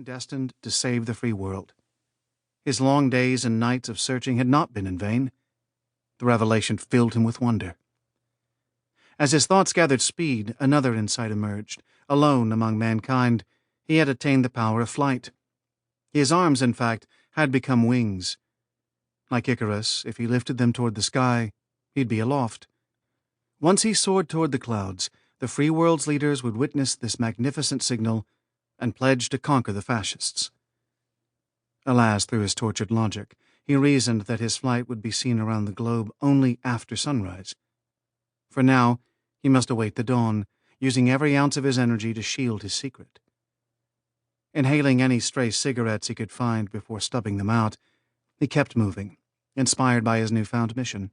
destined to save the free world. His long days and nights of searching had not been in vain. The revelation filled him with wonder. As his thoughts gathered speed, another insight emerged. Alone among mankind, he had attained the power of flight. His arms, in fact, had become wings. Like Icarus, if he lifted them toward the sky, he'd be aloft. Once he soared toward the clouds, the free world's leaders would witness this magnificent signal and pledge to conquer the fascists. Alas, through his tortured logic, he reasoned that his flight would be seen around the globe only after sunrise. For now, he must await the dawn, using every ounce of his energy to shield his secret. Inhaling any stray cigarettes he could find before stubbing them out, he kept moving, inspired by his newfound mission.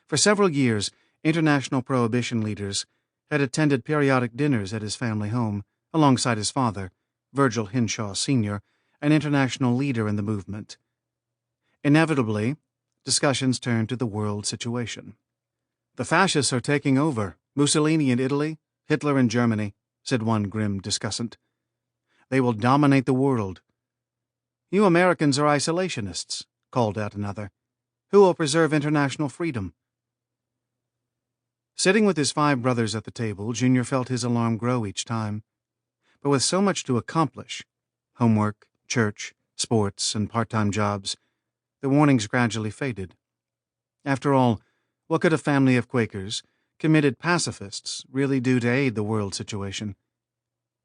For several years, international prohibition leaders had attended periodic dinners at his family home, alongside his father, Virgil Hinshaw Sr., an international leader in the movement. Inevitably, discussions turned to the world situation. "The fascists are taking over, Mussolini in Italy, Hitler in Germany," said one grim discussant. "They will dominate the world." "You Americans are isolationists," called out another. "Who will preserve international freedom?" Sitting with his 5 brothers at the table, Junior felt his alarm grow each time. But with so much to accomplish, homework, church, sports, and part-time jobs, the warnings gradually faded. After all, what could a family of Quakers, committed pacifists, really do to aid the world situation?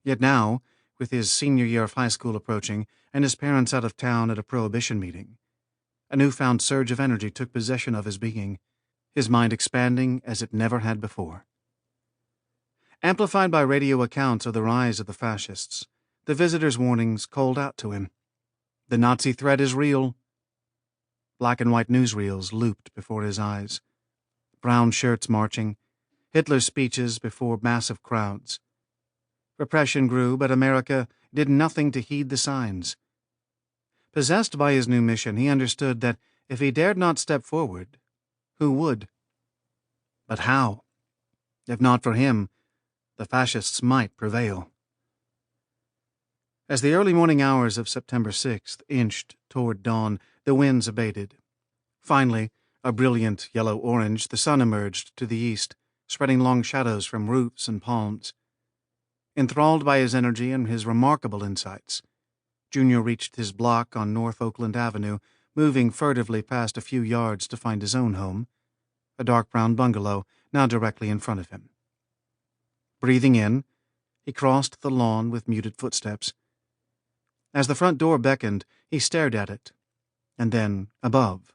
Yet now, with his senior year of high school approaching and his parents out of town at a prohibition meeting, a newfound surge of energy took possession of his being, his mind expanding as it never had before. Amplified by radio accounts of the rise of the fascists, the visitors' warnings called out to him. The Nazi threat is real. Black and white newsreels looped before his eyes. Brown shirts marching, Hitler's speeches before massive crowds. Repression grew, but America did nothing to heed the signs. Possessed by his new mission, he understood that if he dared not step forward, who would? But how? If not for him, the fascists might prevail. As the early morning hours of September 6th inched toward dawn, the winds abated. Finally, a brilliant yellow-orange, the sun emerged to the east, spreading long shadows from roofs and palms. Enthralled by his energy and his remarkable insights, Junior reached his block on North Oakland Avenue, moving furtively past a few yards to find his own home, a dark brown bungalow now directly in front of him. Breathing in, he crossed the lawn with muted footsteps. As the front door beckoned, he stared at it, and then, above,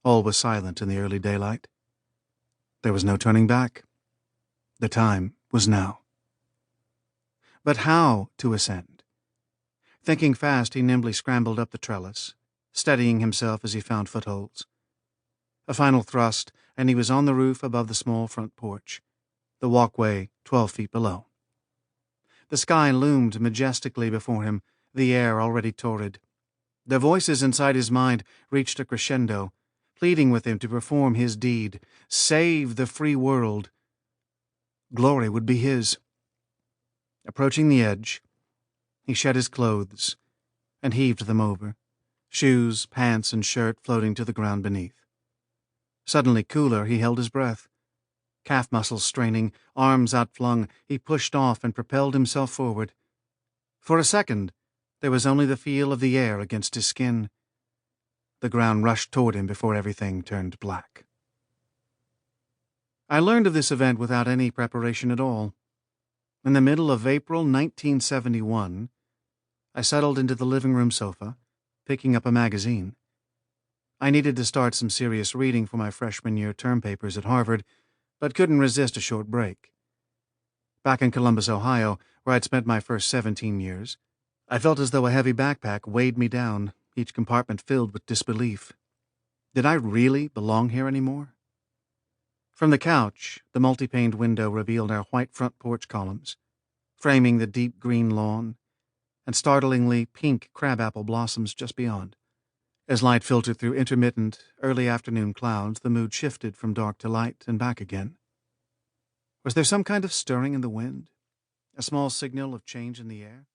all was silent in the early daylight. There was no turning back. The time was now. But how to ascend? Thinking fast, he nimbly scrambled up the trellis, steadying himself as he found footholds. A final thrust, and he was on the roof above the small front porch, the walkway 12 feet below. The sky loomed majestically before him, the air already torrid. The voices inside his mind reached a crescendo, pleading with him to perform his deed, save the free world. Glory would be his. Approaching the edge, he shed his clothes and heaved them over, shoes, pants, and shirt floating to the ground beneath. Suddenly cooler, he held his breath. Calf muscles straining, arms outflung, he pushed off and propelled himself forward. For a second, there was only the feel of the air against his skin. The ground rushed toward him before everything turned black. I learned of this event without any preparation at all. In the middle of April 1971, I settled into the living room sofa, picking up a magazine. I needed to start some serious reading for my freshman year term papers at Harvard, but couldn't resist a short break. Back in Columbus, Ohio, where I'd spent my first 17 years, I felt as though a heavy backpack weighed me down, each compartment filled with disbelief. Did I really belong here anymore? From the couch, the multi-paned window revealed our white front porch columns, framing the deep green lawn, and startlingly pink crabapple blossoms just beyond. As light filtered through intermittent, early afternoon clouds, the mood shifted from dark to light and back again. Was there some kind of stirring in the wind? A small signal of change in the air?